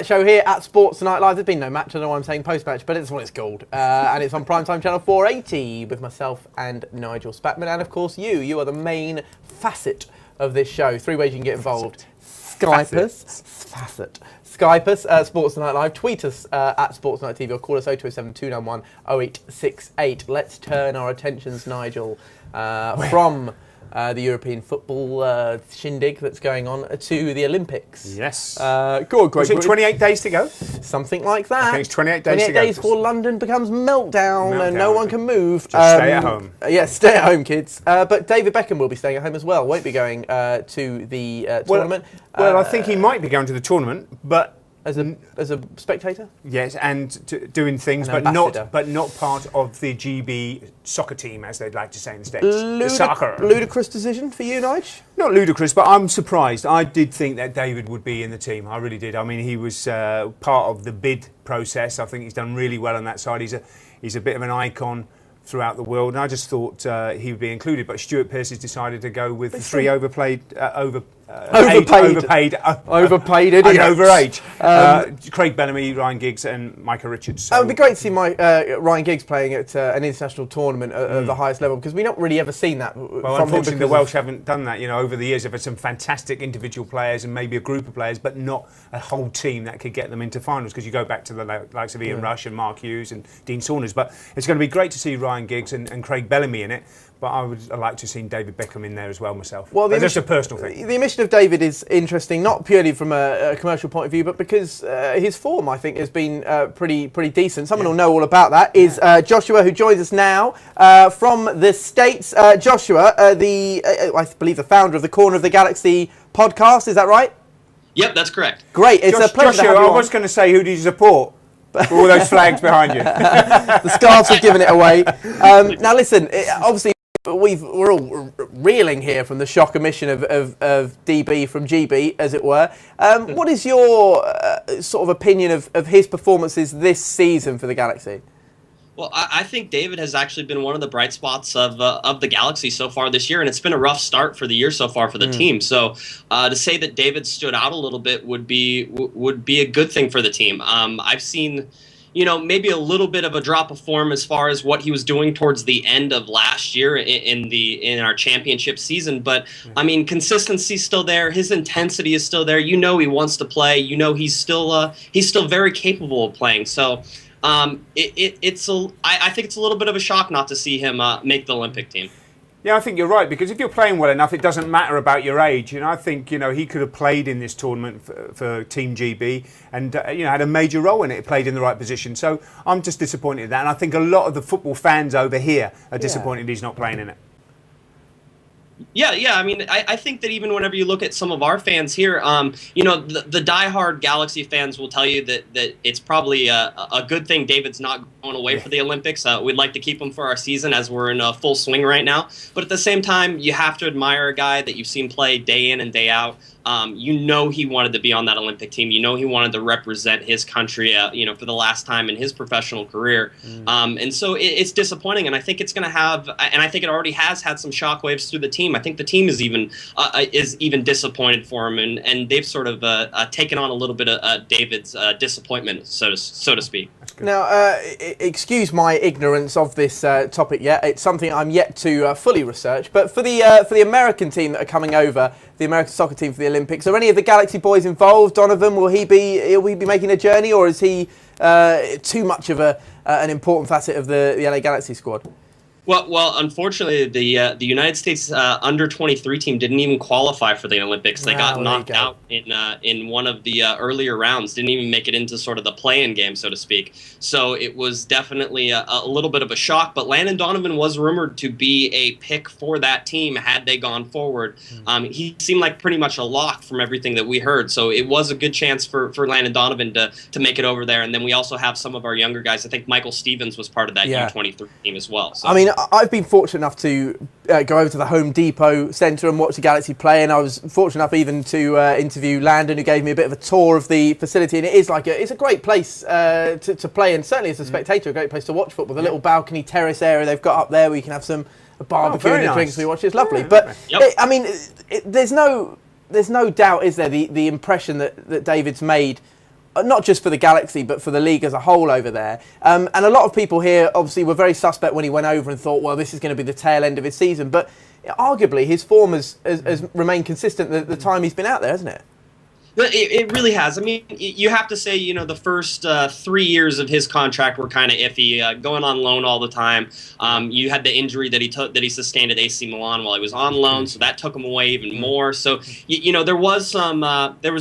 show here at Sports Tonight Live. There's been no match, I don't know why I'm saying post-match, but it's what it's called. And it's on Primetime Channel 480 with myself and Nigel Spackman. And of course you are the main facet of this show. 3 ways you can get involved. Skype us, Sports Tonight Live, tweet us at Sports Night TV or call us 0207 291 0868. Let's turn our attentions, Nigel, from the European football shindig that's going on to the Olympics. Yes. Go on, Greg. Was it 28 days to go? Something like that. I think it's 28 days to go. 28 days before London becomes meltdown and no one can move. Just stay at home. Yeah, stay at home, kids. But David Beckham will be staying at home as well. Won't be going to the tournament. Well, I think he might be going to the tournament, but as a spectator. Yes, and doing things, but not part of the GB soccer team, as they'd like to say in the States. Soccer. Ludicrous decision for you, Nige? Not ludicrous, but I'm surprised. I did think that David would be in the team. I really did. I mean, he was part of the bid process. I think he's done really well on that side. He's a bit of an icon throughout the world, and I just thought he would be included. But Stuart Pearce has decided to go with the 3 overpaid idiots. And overage. Craig Bellamy, Ryan Giggs and Micah Richards. So. It would be great to see Ryan Giggs playing at an international tournament at the highest level, because we've not really ever seen that. Well, unfortunately, the Welsh haven't done that. You know, over the years, they've had some fantastic individual players and maybe a group of players, but not a whole team that could get them into finals, because you go back to the likes of Ian Rush and Mark Hughes and Dean Saunders. But it's going to be great to see Ryan Giggs and Craig Bellamy in it. But I would like to have seen David Beckham in there as well myself. Well, that's just a personal thing. The omission of David is interesting, not purely from a commercial point of view, but because his form, I think, has been pretty decent. Someone will know all about that is Joshua, who joins us now from the States. Joshua, I believe the founder of the Corner of the Galaxy podcast, is that right? Yep, that's correct. Great, it's a pleasure Joshua, to have you I was going to say, who do you support? All those flags behind you. The scarves have given it away. Now listen, obviously, we're all reeling here from the shock omission of DB from GB, as it were. What is your sort of opinion of his performances this season for the Galaxy? Well, I think David has actually been one of the bright spots of the Galaxy so far this year, and it's been a rough start for the year so far for the team. So to say that David stood out a little bit would be a good thing for the team. I've seen, maybe a little bit of a drop of form as far as what he was doing towards the end of last year in our championship season. But I mean, consistency's still there. His intensity is still there. He wants to play. He's still very capable of playing. So I think it's a little bit of a shock not to see him make the Olympic team. Yeah, I think you're right, because if you're playing well enough, it doesn't matter about your age. I think he could have played in this tournament for Team GB and had a major role in it. Played in the right position. So I'm just disappointed in that, and I think a lot of the football fans over here are disappointed he's not playing in it. Yeah. I mean, I think that even whenever you look at some of our fans here, the diehard Galaxy fans will tell you that it's probably a good thing David's not going away for the Olympics. We'd like to keep him for our season, as we're in full swing right now. But at the same time, you have to admire a guy that you've seen play day in and day out. He wanted to be on that Olympic team. He wanted to represent his country, for the last time in his professional career. And so it's disappointing, and I think it's going to have, and I think it already has had some shockwaves through the team. I think the team is even disappointed for him, and they've sort of taken on a little bit of David's disappointment, so to speak. Now, excuse my ignorance of this topic yet. It's something I'm yet to fully research. But for the American team that are coming over, the American soccer team for the Olympics, are any of the Galaxy boys involved? Donovan, will he be making a journey, or is he too much of an important facet of the LA Galaxy squad? Well, unfortunately, the United States under-23 team didn't even qualify for the Olympics. They got knocked out in one of the earlier rounds. Didn't even make it into sort of the play-in game, so to speak. So it was definitely a little bit of a shock. But Landon Donovan was rumored to be a pick for that team had they gone forward. He seemed like pretty much a lock from everything that we heard. So it was a good chance for Landon Donovan to make it over there. And then we also have some of our younger guys. I think Michael Stevens was part of that U23 team as well. So. I mean, I've been fortunate enough to go over to the Home Depot Centre and watch the Galaxy play, and I was fortunate enough even to interview Landon, who gave me a bit of a tour of the facility. And it is it's a great place to play, and certainly as a spectator, a great place to watch football. The little balcony terrace area they've got up there, where you can have some barbecue and drinks we watch. It's lovely. But there's no doubt, is there, the impression that David's made not just for the Galaxy, but for the league as a whole over there. And a lot of people here obviously were very suspect when he went over and thought, well, this is going to be the tail end of his season. But arguably, his form has remained consistent the time he's been out there, hasn't it? It really has. I mean, you have to say, the first 3 years of his contract were kind of iffy, going on loan all the time. You had the injury that he sustained at AC Milan while he was on loan, so that took him away even more. So, there was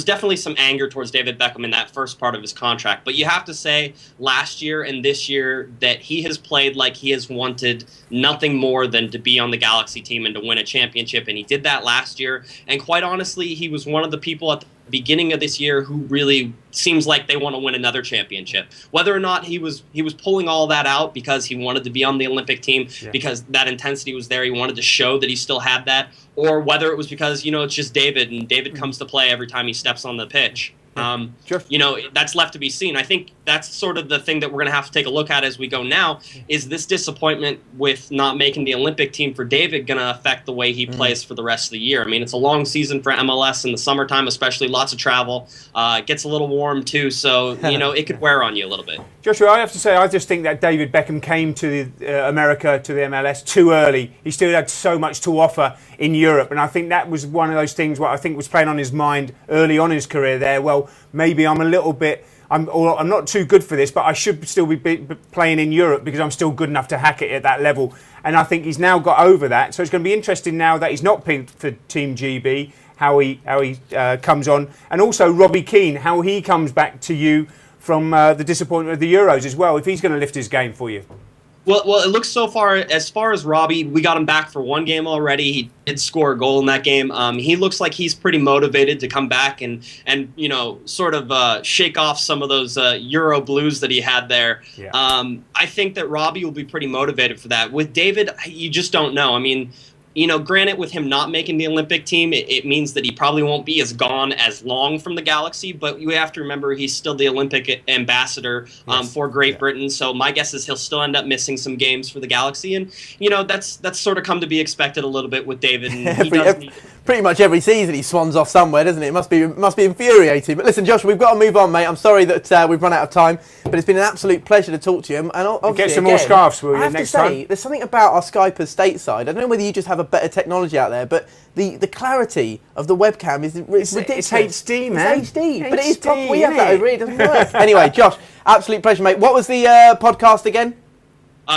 definitely some anger towards David Beckham in that first part of his contract. But you have to say, last year and this year, that he has played like he has wanted nothing more than to be on the Galaxy team and to win a championship, and he did that last year. And quite honestly, he was one of the people at the beginning of this year who really seems like they want to win another championship. Whether or not he was pulling all that out because he wanted to be on the Olympic team, because that intensity was there, he wanted to show that he still had that, or whether it was because, it's just David, and David comes to play every time he steps on the pitch. That's left to be seen. I think that's sort of the thing that we're going to have to take a look at as we go now. Is this disappointment with not making the Olympic team for David going to affect the way he plays for the rest of the year? I mean, it's a long season for MLS in the summertime, especially lots of travel. It gets a little warm too, so it could wear on you a little bit. Joshua, I have to say, I just think that David Beckham came to America, to the MLS, too early. He still had so much to offer in Europe, and I think that was one of those things what I think was playing on his mind early on in his career there. Well, maybe I'm not too good for this, but I should still be playing in Europe because I'm still good enough to hack it at that level. And I think he's now got over that. So it's going to be interesting now that he's not picked for Team GB, how he comes on. And also Robbie Keane, how he comes back to you from the disappointment of the Euros as well, if he's going to lift his game for you. Well, it looks so far as Robbie, we got him back for one game already. He did score a goal in that game. He looks like he's pretty motivated to come back and sort of shake off some of those Euro blues that he had there. Yeah. I think that Robbie will be pretty motivated for that. With David, you just don't know. I mean, granted, with him not making the Olympic team, it means that he probably won't be as gone as long from the Galaxy, but you have to remember he's still the Olympic ambassador for Great Britain, so my guess is he'll still end up missing some games for the Galaxy, and, that's sort of come to be expected a little bit with David. And pretty much every season he swans off somewhere, doesn't it? It must be infuriating. But listen, Josh, we've got to move on, mate. I'm sorry that we've run out of time, but it's been an absolute pleasure to talk to you. And get some more scarves, will you, next time? I have to say, there's something about our Skypers stateside. I don't know whether you just have a better technology out there, but the clarity of the webcam is ridiculous. It's HD, man. It's HD, but it is proper. We have that over here. It doesn't work. Anyway, Josh, absolute pleasure, mate. What was the podcast again?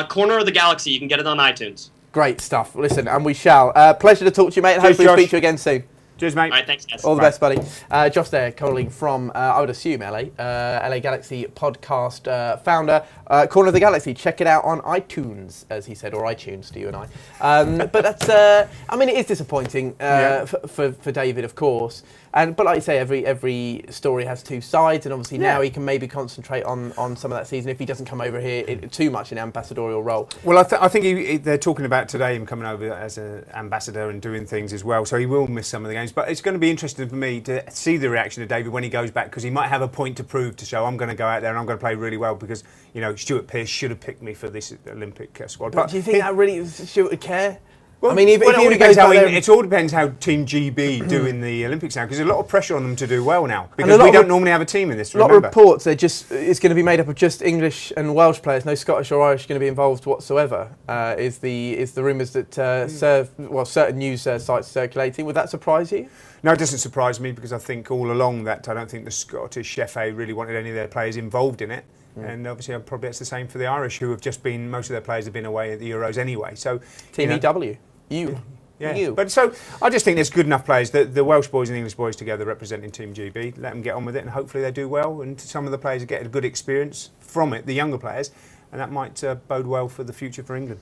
Corner of the Galaxy. You can get it on iTunes. Great stuff. Listen, and we shall. Pleasure to talk to you, mate, and hopefully speak to you again soon. Cheers, mate. All right, thanks, guys. All the best, buddy. Josh there, calling from, I would assume, LA Galaxy podcast founder. Corner of the Galaxy. Check it out on iTunes, as he said, or iTunes to you and I. But that's, it is disappointing for David, of course. But like you say, every story has two sides, and obviously now he can maybe concentrate on some of that season if he doesn't come over here too much in ambassadorial role. Well, I think they're talking about today him coming over as an ambassador and doing things as well, so he will miss some of the games. But it's going to be interesting for me to see the reaction of David when he goes back, because he might have a point to prove to show I'm going to go out there and I'm going to play really well, because Stuart Pearce should have picked me for this Olympic squad. But do you think that really Stuart would care? Well, I mean, it all depends how Team GB do in the Olympics now, because there's a lot of pressure on them to do well now, because we don't normally have a team in this. A lot of reports, it's going to be made up of just English and Welsh players, no Scottish or Irish going to be involved whatsoever. Is the rumours that certain news sites circulating? Would that surprise you? No, it doesn't surprise me, because I think all along that I don't think the Scottish FA really wanted any of their players involved in it. And obviously, probably it's the same for the Irish, who have just been, most of their players have been away at the Euros anyway. So, Team EW. But so I just think there's good enough players, the Welsh boys and English boys together representing Team GB. Let them get on with it, and hopefully they do well. And some of the players get a good experience from it, the younger players, and that might bode well for the future for England.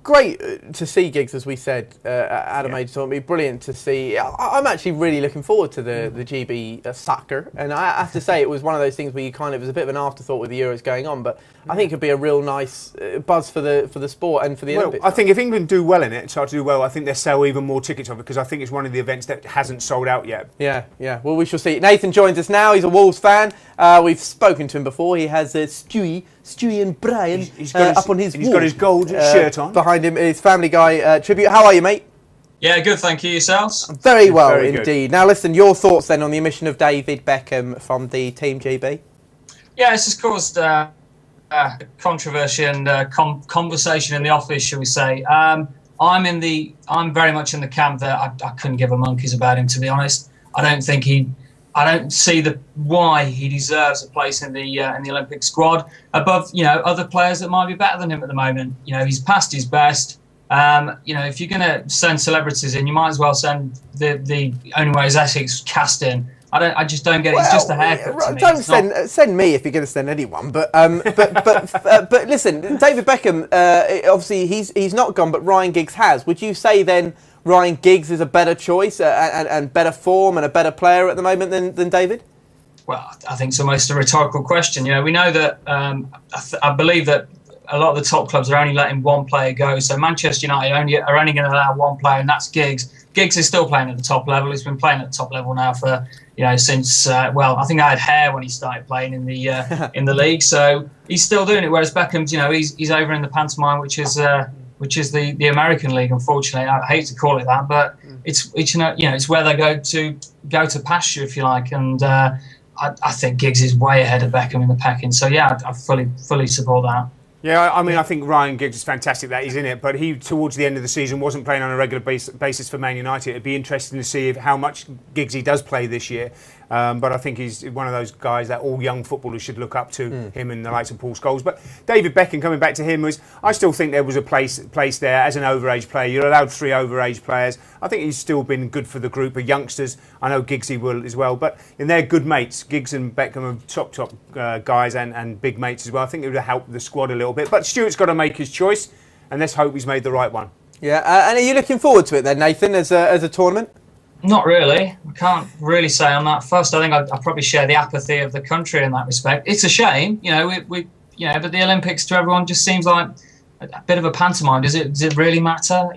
Great to see, Giggs, as we said. Adam Age told me, brilliant to see. I'm actually really looking forward to the GB soccer, and I have to say it was one of those things where it was a bit of an afterthought with the Euros going on, but I think it could be a real nice buzz for the sport and for the Olympics. I think if England do well in it, start to do well, I think they'll sell even more tickets of it, because I think it's one of the events that hasn't sold out yet. Yeah. Well, we shall see. Nathan joins us now. He's a Wolves fan. We've spoken to him before. He has Stewie and Brian up on his wall. He's got his gold shirt on. Behind him is Family Guy tribute. How are you, mate? Yeah, good, thank you. Yourselves? Very well Very indeed. Now listen, your thoughts then on the omission of David Beckham from the Team GB? Yeah, it's just caused controversy and conversation in the office, shall we say. I'm very much in the camp that I couldn't give a monkeys about him, to be honest. I don't see why he deserves a place in the Olympic squad above other players that might be better than him at the moment. He's past his best. If you're going to send celebrities in, you might as well send the only way is Essex cast in. I just don't get it. It's just a haircut to me. Don't send me if you're going to send anyone. But listen, David Beckham, obviously he's not gone, but Ryan Giggs has. Would you say then Ryan Giggs is a better choice and better form and a better player at the moment than David? Well, I think it's almost a rhetorical question. We know that I believe that a lot of the top clubs are only letting one player go. So Manchester United are only going to allow one player, and that's Giggs. Giggs is still playing at the top level. He's been playing at the top level now for since I think I had hair when he started playing in the league. So he's still doing it. Whereas Beckham's, he's over in the pantomime, which is the American league. Unfortunately, I hate to call it that, but it's where they go to pasture, if you like. And I think Giggs is way ahead of Beckham in the pecking. So yeah, I fully support that. Yeah, I think Ryan Giggs is fantastic that he's in it, but he, towards the end of the season, wasn't playing on a regular basis for Man United. It'd be interesting to see how much Giggs he does play this year. But I think he's one of those guys that all young footballers should look up to, him and the likes of Paul Scholes. But David Beckham, coming back to him, I still think there was a place there as an overage player. You're allowed 3 overage players. I think he's still been good for the group of youngsters. I know Giggsy will as well, but they're good mates. Giggs and Beckham are top guys and big mates as well. I think it would have helped the squad a little bit. But Stuart's got to make his choice, and let's hope he's made the right one. Yeah, and are you looking forward to it then, Nathan, as a tournament? Not really. I can't really say on that. First, I think I probably share the apathy of the country in that respect. It's a shame, but the Olympics to everyone just seems like a bit of a pantomime. Does it really matter?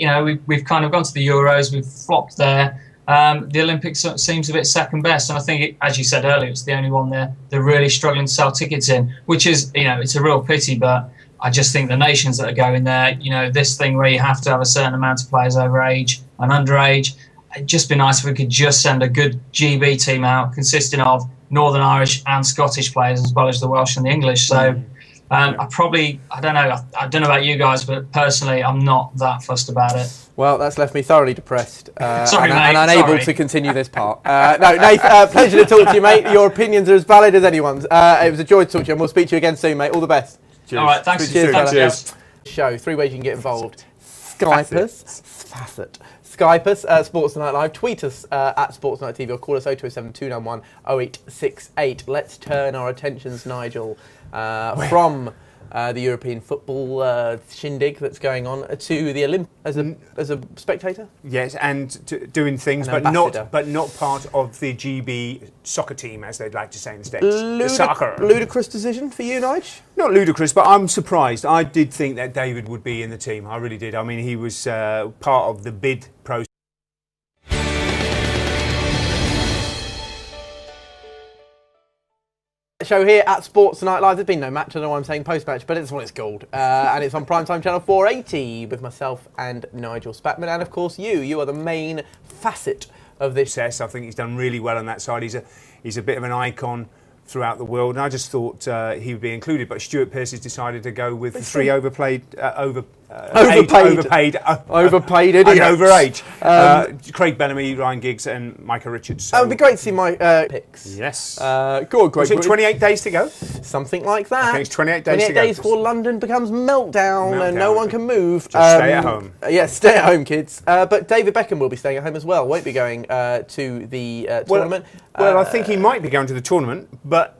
We've kind of gone to the Euros, we've flopped there. The Olympics seems a bit second best, and I think, as you said earlier, it's the only one they're really struggling to sell tickets in, which is, it's a real pity. But I just think the nations that are going there, this thing where you have to have a certain amount of players over age and underage. It'd just be nice if we could just send a good GB team out consisting of Northern Irish and Scottish players as well as the Welsh and the English. So I don't know about you guys, but personally I'm not that fussed about it. Well, that's left me thoroughly depressed Sorry, mate. and unable to continue this part. No, Nate, pleasure to talk to you, mate. Your opinions are as valid as anyone's. It was a joy to talk to you, and we'll speak to you again soon, mate. All the best. Cheers. All right, thanks. Cheers. Show 3 ways you can get involved. Skype us, Facet. Skype us, Sports Night Live. Tweet us at Sports Night TV or call us 0207 291 0868. Let's turn our attentions, Nigel, from the European football shindig that's going on to the Olympics as a spectator. Yes, and doing things, but not part of the GB soccer team, as they'd like to say in the States. Ludicrous decision for you, Nige? Not ludicrous, but I'm surprised. I did think that David would be in the team. I really did. I mean, he was part of the bid process. Show here at Sports Night Live. There's been no match, I don't know why I'm saying post-match, but it's what it's called. And it's on primetime channel 480 with myself and Nigel Spackman. And of course you are the main facet of this. I think he's done really well on that side. He's a bit of an icon throughout the world, and I just thought he would be included. But Stuart Pearce has decided to go with 3 overpaid idiots. And overage. Craig Bellamy, Ryan Giggs, and Micah Richards. So. It would be great to see my picks. Yes. Go on, Craig. Was it 28 days to go? Something like that. I think it's 28 days to go. 28 days before London becomes meltdown and no one can move. Just stay at home. Yeah, stay at home, kids. But David Beckham will be staying at home as well. Won't be going to the tournament. Well, I think he might be going to the tournament, but